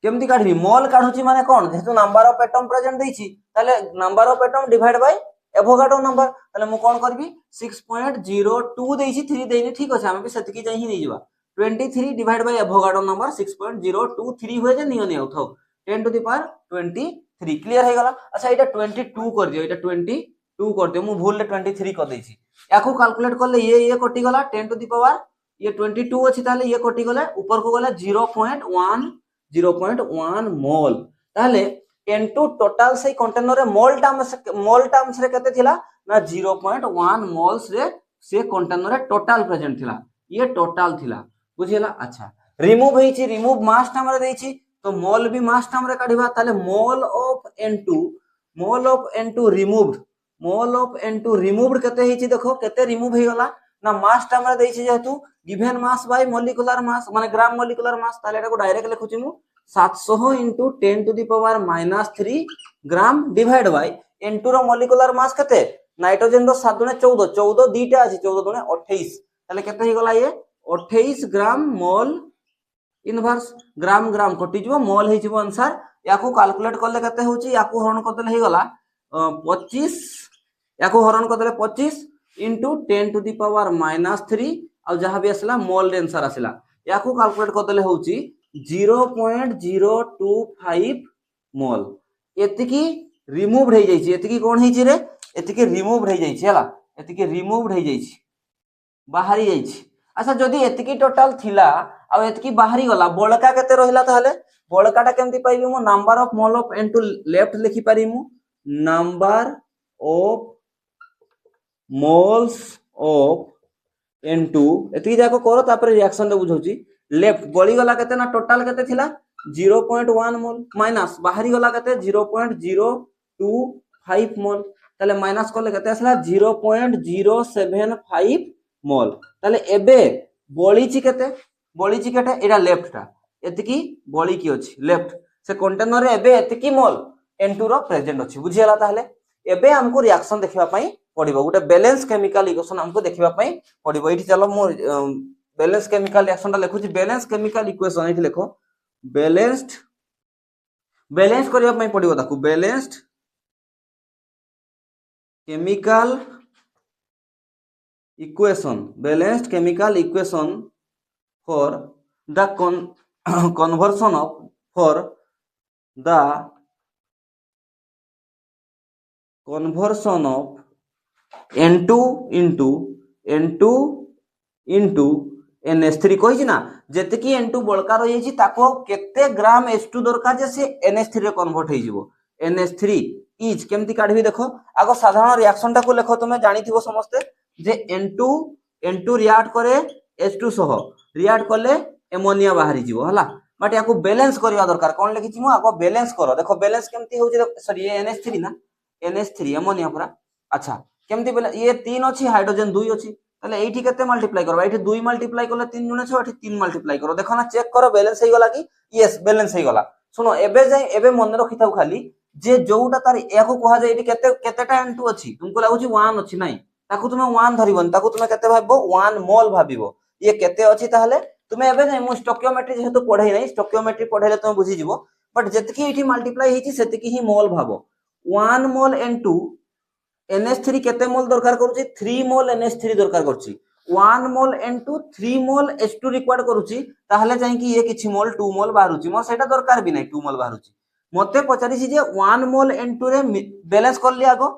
केमति काढबी मोल काढुची माने कोन जेतु नंबर ऑफ एटम प्रेजेंट देछि ताले number of atom divide by Avogadro number ताले मु कोन करबी 6.02 देछि 3 देइनी ठीक अछि हम भी सेतकी जाई ही नै जिबा 23 डिवाइड बाय एवोगाड्रो नंबर 6.023 होय जे नियो नै उठाओ 10 टू द पावर 23 क्लियर हे गला अच्छा एटा 22 कर दियो एटा 22 कर दियो मु भूल रे 23 कर देछि याकू कैलकुलेट करले ये कटि गला 10 टू द पावर ये 22 अछि ताले ये कटि गले ऊपर को गले 0.1 मोल ताले N2 टोटल से कंटेनर रे मोल टर्म्स रे केते थिला ना 0.1 मोल्स रे से कंटेनर रे टोटल प्रेजेंट थिला ये टोटल थिला बुझिला अच्छा रिमूव हेछि रिमूव मास टर्म रे देछि तो मोल भी मास टर्म रे काढिबा ताले मोल ऑफ N2 रिमूव्ड केते हेछि देखो केते रिमूव हे गला ना मास टर्म रे देछि जेतु given mass by molecular mass माने ग्राम मॉलिक्यूलर मास ताले एटा को डायरेक्ट लिखुची मु 700 into 10 to the power -3 gram divide by N2 रो मॉलिक्यूलर मास केते नाइट्रोजन रो 7 दुने 14 दीटा अछि 14 दुने 28 ताले केते हे गला ये 28 ग्राम मोल इनवर्स ग्राम कटि जबो मोल हे जबो आंसर याकू कैलकुलेट करले केते होची याकू हरण करदेले हे गला 25 याकू हरण करदेले 25 into 10 to the power -3 आ जहां भी असला मोल रे आंसर असला याकू कैलकुलेट करदेले होची 0.025 मोल एतिकी रिमूव हो जाइए एतिकी कौन है रे एतिकी रिमूव हो जाइए हला एतिकी रिमूव हो जाइए बाहरी जाइए। अच्छा जदि एतिकी टोटल थिला आ एतिकी बाहरी गला बळका केते रहिला ताहले बळकाटा केमती पाइबी मो number of mole of N2 left लिखि पारि मु number of moles of N2 एतिकी जाको करो तापर रिएक्शन दे बुझौची लेफ्ट बळी गला केते ना टोटल केते थिला 0.1 मोल माइनस बाहरी गला केते 0.025 मोल ताले माइनस करले केते असला 0.075 मोल ताले एबे बळीची केते एटा लेफ्ट टा एतिकी बळी की अछि लेफ्ट से कंटेनर रे एबे एतिकी मोल N2 रो प्रेजेंट अछि बुझियला ताले एबे हमको रिएक्शन देखिबा पई पड़िबो गोटे बैलेंस केमिकल इक्वेशन हमको देखिबा पई पड़िबो एठी चलो मो बैलेंस केमिकल रिएक्शन टा लिखुची बैलेंस केमिकल इक्वेशन एठी लिखो बैलेंस्ड बैलेंस करिया पई पड़िबो ताकू balanced chemical equation for the conversion of for the conversion of N2 into NH3 कहि ना जेतकी N2 बळका रहि छि ताको केते ग्राम H2 दरकार जे से NH3 रे कन्वर्ट होई जिवो NH3 इज केमती काढबी देखो आगो साधारण रिएक्शन टा को लेखो तुमे जानिथिबो समस्ते जे N2 रिएक्ट करे H2 सह रिएक्ट करले एमोनिया बाहरी जीवो हला बट याको बैलेंस करबा दरकार कोन लेखि छि मु आको बैलेंस करो देखो बैलेंस केमती होछि सॉरी ये NH3 ना NH3 एमोनिया पूरा अच्छा केमती ये 3 अछि हाइड्रोजन 2 अछि तले एठी केते मल्टीप्लाई करबा एठी 2 मल्टीप्लाई करले 3 गुणे 6 एठी 3 मल्टीप्लाई करो देखो ना चेक करो बैलेंस हे गला कि यस बैलेंस हे गला सुनो एबे जाय एबे मन रखिताउ खाली जे जोउटा तार याको कहा जाय एठी केतेटा N2 अछि तुमको लागुछि 1 अछि नाही ताकू तुमे 1 धरिबन ताकू तुमे केते भाबबो 1 मोल भाबिबो ये केते अछि ताहले तुमे एबे नै मु स्टोकियोमेट्री जेहेतु पढै नै स्टोकियोमेट्री पढैले तुमे बुझि जिवो बट जेतकी एठी मल्टीप्लाई हिची सेतकी ही मोल भाबो 1 मोल N2 NH3 केते मोल दरकार करूची 3 मोल NH3 दरकार करूची 1 मोल N2 3 मोल H2 रिक्वायर्ड करूची ताहले जाई कि ये किछि मोल 2 मोल बाहरुची मो सेटा दरकार भी नै 2 मोल बाहरुची मते पचारि छि जे 1 मोल N2 रे बैलेंस कर लिया आगो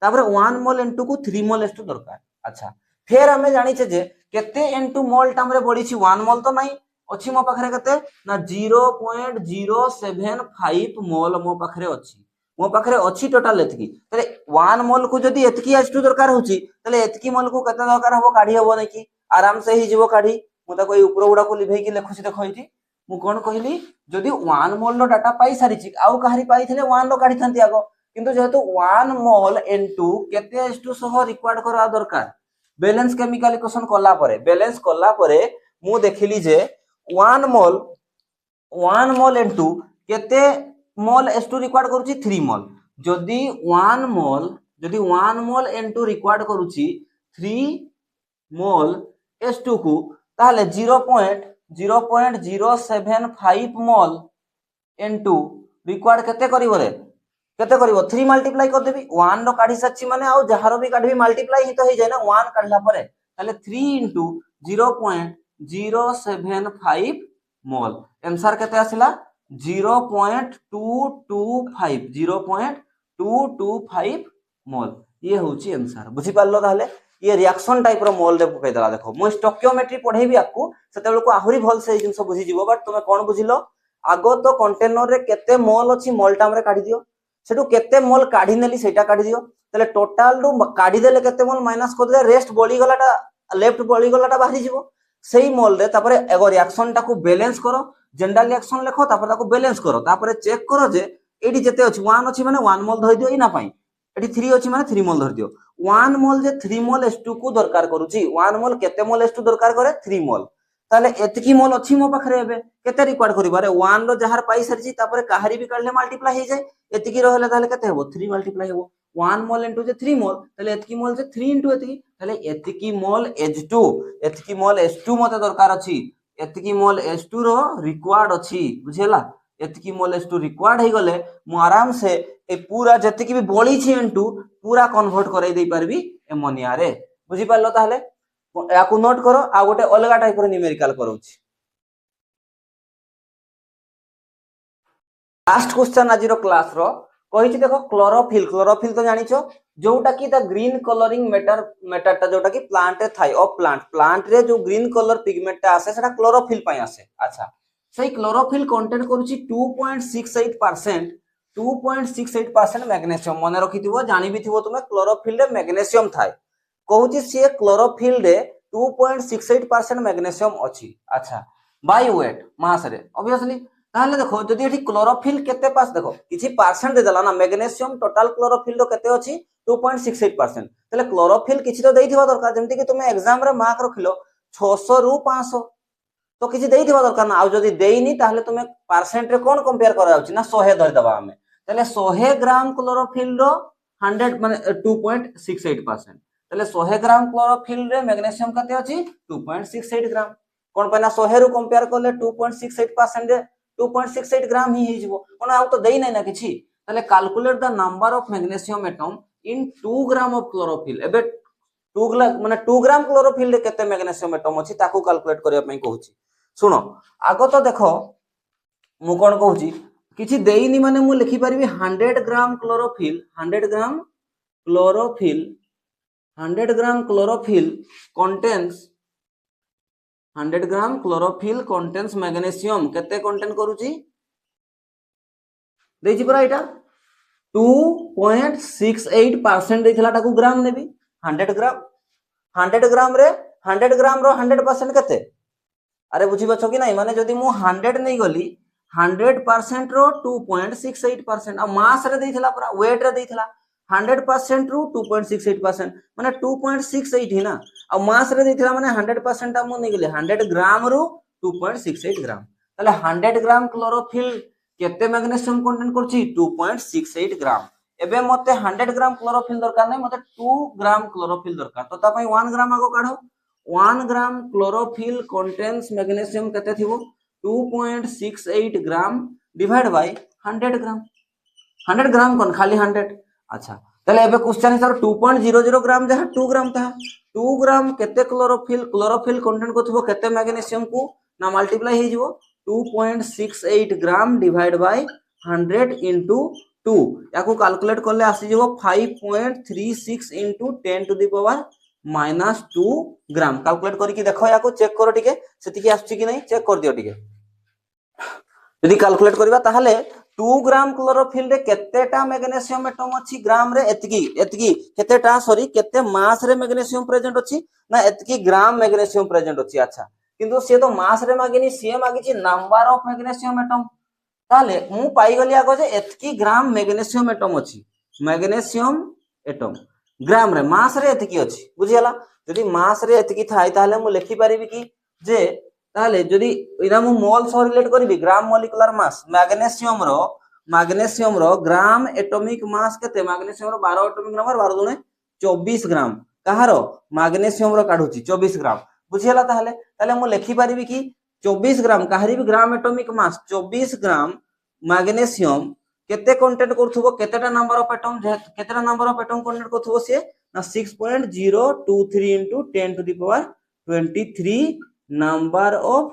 तापर 1 मोल N2 को 3 मोल H2 दरकार अच्छा फिर हमें जानि छे जे केते N2 मोल टाइम रे बढी छि 1 मोल तो नै अछि मो पाखरे केते ना 0.075 मोल मो पाखरे अछि मो पाखरे अछि टोटल एतकी तले 1 मोल को जदी एतकी H2 दरकार होची तले एतकी मोल को केते दरकार हबो काढी हबो नै कि आराम से ही जीवो काढी मु ताको ए ऊपर गुडा को लिभै कि लेखुछि देखो इठी मु कोन कहिली जदी 1 मोल रो डाटा पाई सारी छि आउ काहरी पाई थिले 1 रो काढी थंती आगो किंतु जेहेतु 1 मोल N2 केते H2 सह रिक्वायर्ड करा दरकार बैलेंस केमिकल इक्वेशन कला परे मु देखिली जे 1 मोल N2 केते मोल H2 रिक्वायर्ड करूची 3 मोल जदी 1 मोल N2 रिक्वायर्ड करूची 3 मोल H2 को ताहले 0.075 मोल N2 रिक्वायर्ड केते करिवो रे केते करिवो 3 मल्टीप्लाई कर देबी 1 रो काढी सच्ची माने आ जहारो भी काढबी मल्टीप्लाई ही तो हे जाय ना 1 काढला परे ताले 3 into 0.075 मोल आंसर केते आसिला 0.225 मोल ये होची आंसर बुझी पारलो ताहले ये रिएक्शन टाइप रो मोल रे पकई दला देखो मु स्टोकियोमेट्री पढेबी आपको सेतेबेल को आहुरी भल से जिंस बुझी जीवो बट तुमे कोन बुझिलो आगो तो कंटेनर रे केते मोल अछि मोल टाइम रे काढी दियो सेटू केते मोल काढी नेली सेटा काढी दियो तले टोटल रो काढी देले केते मोल माइनस कर दे रेस्ट बळी गलाटा लेफ्ट बळी गलाटा बाहरी जीवो सेही मोल रे तापरे एगो रिएक्शन टाकू बैलेंस करो जनरल रिएक्शन लेखो तापर ताकू बैलेंस करो तापर चेक करो जे एडी जेते अछि 1 अछि माने 1 मोल धरि दियो इना पई एडी 3 अछि माने 3 मोल धरि दियो 1 मोल जे 3 मोल H2 को दरकार करूची 1 मोल केते मोल H2 दरकार करे 3 मोल ताले एतकी मोल अछि मो पाखरे एबे केते रिक्वायर्ड करिबा रे 1 रो जहार पाई सरची तापर काहरी भी काढले मल्टीप्लाई हे जाय एतकी रहले ताले केते हेबो 3 मल्टीप्लाई हेबो 1 मोल into जे 3 मोल ताले एतकी मोल जे 3 into एतकी ताले एतकी मोल H2 एतकी मोल H2 मते दरकार अछि एतकी मोल H2 रो रिक्वायर्ड अछि बुझेला एतकी मोल H2 रिक्वायर्ड हो गले मु आराम से ए पूरा जति भी बड़ी छी N2 पूरा कन्वर्ट करई दे परबी एमोनिया रे बुझी पारलो ताहले याकू नोट करो आ गोटे अलगा टाइप रो न्यूमेरिकल करूची लास्ट क्वेश्चन आज रो क्लास रो कहिछि देखो क्लोरोफिल तो जानिछो जोटा की द ग्रीन कलरिंग मैटर जोटा की प्लांट रे थाई ऑफ प्लांट रे जो ग्रीन कलर पिगमेंट टा आसे सेटा क्लोरोफिल पई आसे अच्छा सही क्लोरोफिल कंटेंट करूची 2.68% 2.68% मैग्नीशियम मन रखिथिबो जानि भी थिबो तुमे क्लोरोफिल रे मैग्नीशियम थाई कहूची से क्लोरोफिल रे 2.68% मैग्नीशियम अछि अच्छा बाय वेट मास रे ऑब्वियसली ताहले देखो जदि एठी क्लोरोफिल केते पास देखो किछि परसेंट दे देला ना मैग्नीशियम टोटल क्लोरोफिल रो केते अछि 2.68% तले क्लोरोफिल किछि तो देइथिबा दरकार जेमति कि तुमे एग्जाम रे मार्क रखिलो 600 रु 500 तो किछि देइथिबा दरकार ना आ जदि देइनी ताहले तुमे परसेंट रे कोन कंपेयर करा जाउछि ना 100 धरि दबा हमें तले 100 ग्राम क्लोरोफिल रो 100 माने 2.68% तले 100 ग्राम क्लोरोफिल रे मैग्नीशियम कते अछि 2.68 ग्राम कोन पना 100 रु कंपेयर करले 2.68% रे 2.68 ग्राम ही हिजबो कोन आउ तो देई नै ना किछि तले calculate the number of magnesium atom in 2 gram of chlorophyll एबे 2 माने 2 ग्राम क्लोरोफिल रे केते मैग्नीशियम एटम अछि ताकू कैलकुलेट करिया पई कहूची सुनो आगो तो देखो मु कोन कहूची किछि देइनी माने मु लिखि परबी 100 ग्राम क्लोरोफिल 100 ग्राम क्लोरोफिल contains 100 ग्राम क्लोरोफिल contains मैग्नीशियम केते कंटेन करूची देछि परा एटा 2.68% देथिला ताकू ग्राम नेबी 100 ग्राम रे 100 ग्राम रो 100% केते अरे बुझी बछो कि नहीं माने जदि मु 100 नहीं गली 100% रो 2.68% आ मास रे देथिला पूरा वेट रे देथिला 100% रू 2.68% माने 2.68 ही ना आ मास रे देथिला माने 100% मु नहीं गली 100 ग्राम रू 2.68 ग्राम ताले 100 ग्राम क्लोरोफिल केते मैग्नीशियम कंटेंट करछि 2.68 ग्राम एबे मते 100 ग्राम क्लोरोफिल दरकार नै मते 2 ग्राम क्लोरोफिल दरकार तो ता पई 1 ग्राम आगो काढो 1 ग्राम क्लोरोफिल contains मैग्नीशियम केते थिबो 2.68 ग्राम डिवाइड बाय 100 ग्राम 100 ग्राम कोन खाली 100 अच्छा तले एबे क्वेश्चन हिसाब 2.00 ग्राम जहा 2 ग्राम था 2 ग्राम केते क्लोरोफिल कंटेंट को थिबो केते मैग्नीशियम को ना मल्टीप्लाई हे जिवो 2.68 ग्राम डिवाइड बाय 100 into 2 याकू कैलकुलेट करले आसी जिवो 5.36 into 10 to the power -2 gram calculate करी कि देखो याकू चेक करो टिके सेति कि आछी कि नै चेक कर दियो टिके यदि कैलकुलेट करबा ताहले 2 ग्राम क्लोरोफिल रे केतेटा मैग्नीशियम एटम अछि ग्राम रे एतकी केतेटा सॉरी केते मास रे मैग्नीशियम प्रेजेंट अछि ना एतकी ग्राम मैग्नीशियम प्रेजेंट अछि अच्छा किंतु से तो मास रे मागिनी सीए मागिछि नंबर ऑफ मैग्नीशियम एटम ताले मु पाई गली आगो जे एतकी ग्राम मैग्नीशियम एटम अछि मैग्नीशियम एटम ग्राम रे मास रे एतकी अछि बुझियला यदि मास रे एतकी थाई ताले मु लिखि परिबि कि जे ताले जदि इना मु मोल सह रिलेट करबी ग्राम मॉलिक्यूलर मास मैग्नीशियम रो ग्राम एटॉमिक मास केते मैग्नीशियम रो 12 एटॉमिक नंबर 12 दुने 24 ग्राम कहारो मैग्नीशियम रो काढुची 24 ग्राम बुझियला ताले मु लिखि परिबी कि 24 ग्राम कहारी भी gram atomic mass 24 gram magnesium केते कंटेंट करथुबो केतेटा नंबर ऑफ एटम कंटेंट करथुबो से ना 6.023 into 10 to the power 23 number of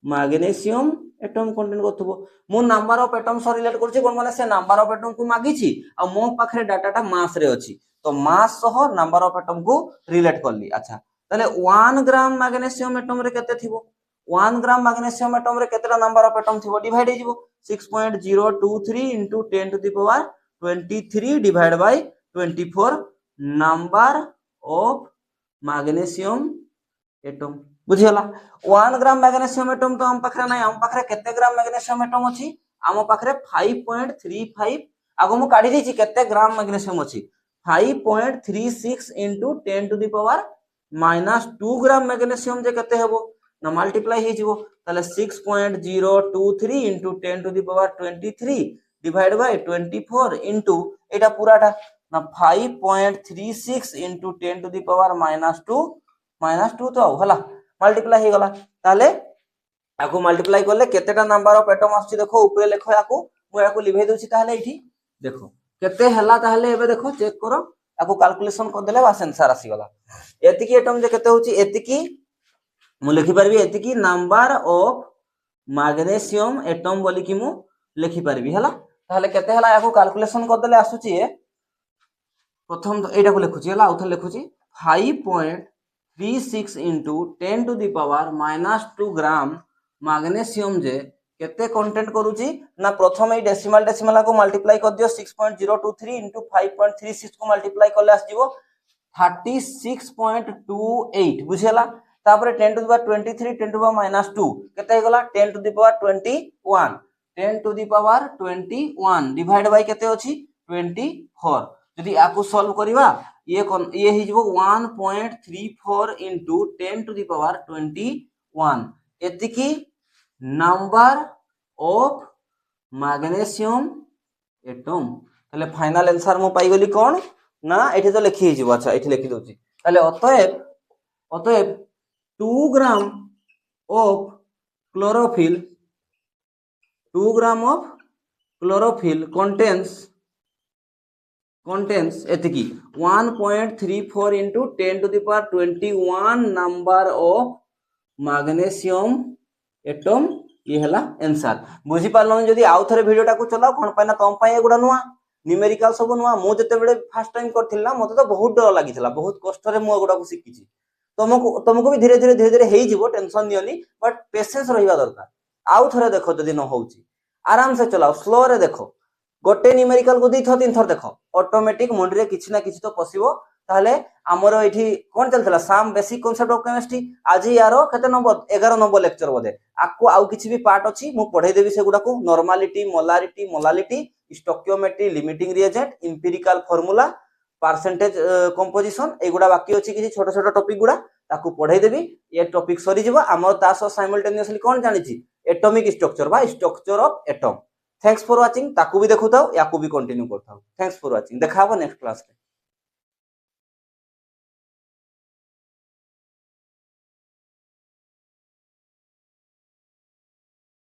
magnesium atom content करथुबो मु नंबर ऑफ एटम सह रिलेट करछि कोन माने से नंबर ऑफ एटम को मागिछि आ मो पाखरे डाटाटा मास रे अछि तो मास सह नंबर ऑफ एटम को रिलेट करली अच्छा ताले 1 ग्राम मैग्नीशियम एटम रे केते थिबो 1 ग्राम मैग्नीशियम एटम रे केतेटा नंबर ऑफ एटम थिबो डिवाइड हे जिवो 6.023 into 10 to the power 23 divide by 24 number of magnesium atom बुझियला 1 ग्राम मैग्नीशियम एटम तो हम पाखरे नै हम पाखरे केते ग्राम मैग्नीशियम एटम अछि हम पाखरे 5.35 आगो मु काढी दैछि केते ग्राम मैग्नीशियम अछि 5.36 into 10 to the power -2 gram magnesium जे केते हेबो ना मल्टीप्लाई हे जिवो ताले 6.023 into 10 to the power 23 divide by 24 into एटा पूराटा ना 5.36 into 10 to the power -2 तो हला मल्टीप्लाई हे गला ताले याकू मल्टीप्लाई करले केतेटा नंबर ऑफ एटम आछी देखो ऊपर लिखो याकू मु याकू लिभे दोछि ताहले एठी देखो केते हला ताहले एबे देखो चेक करो याकू कैलकुलेशन कर देले बास आंसर आसी गला एतिकी एटम जे केते होची एतिकी मु लिखि परबी एतिकी नंबर ऑफ मैग्नीशियम एटम बोली कि मु लिखि परबी हला ताहले केते हला याकू कैलकुलेशन कर देले आसुची ए प्रथम एटा को लिखुची हला आउथ लिखुची 5.36 into 10 to the power -2 gram magnesium जे केते कंटेंट करूची ना प्रथम ए डेसिमल को मल्टीप्लाई कर दियो 6.023 into 5.36 को मल्टीप्लाई करले आस जीवो 36.28 बुझियला तापर 10 to the power 23 10 to the power -2 केते हे गला 10 to the power 21 10 to the power 21 divide by केते अछि 24 यदि आकु सॉल्व करिवा ये हे जिवो 1.34 into 10 to the power 21 एतिकी नंबर ऑफ मैग्नीशियम एटम तले फाइनल आंसर मो पाई गली कोन ना एठी तो लिखि हिजिवो अच्छा एठी लिखि दोची तले अतएव 2 gram of chlorophyll 2 gram of chlorophyll contains एतिकी 1.34 into 10 to the power 21 number of magnesium atom ये हला आंसर बुझी पारलो जदी आउ थरे वीडियोटा को चलाओ कोन पाइना तम पाई एगुडा नुवा न्यूमेरिकल सब नुवा मु जते बेले फर्स्ट टाइम करथिला मते तो बहुत डर लागिथिला बहुत कष्ट रे मु एगुडा को सिखिची तुमको भी धीरे धीरे हे जिवो टेंशन नियोनी बट पेशेंस रहिबा दरकार आउ थरे देखो जदी न होउची आराम से चलाओ स्लो रे देखो गोटे न्यूमेरिकल को दी तीन थर देखो ऑटोमेटिक मुंड रे किछि ना किछि तो पसिबो ताहले हमरो एठी कोन चलतला साम बेसिक कांसेप्ट ऑफ केमिस्ट्री आज यारो केते नंबर 11 नंबर लेक्चर बोदे आकु आउ किछि भी पार्ट अछि मु पढाई देबी से गुडा को normality molality stoichiometry limiting reagent empirical formula percentage composition एगुडा बाकी अछि किछि छोट छोट टॉपिक गुडा ताकू पढाई देबी ये टॉपिक सरी जिवो हमर तासो साइमल्टेनियसली कोन जानिछि एटॉमिक स्ट्रक्चर बा structure of atom thanks for watching ताकू भी देखुताओ याकू भी कंटिन्यू करताओ थैंक्स फॉर वाचिंग देखा नेक्स्ट क्लास रे।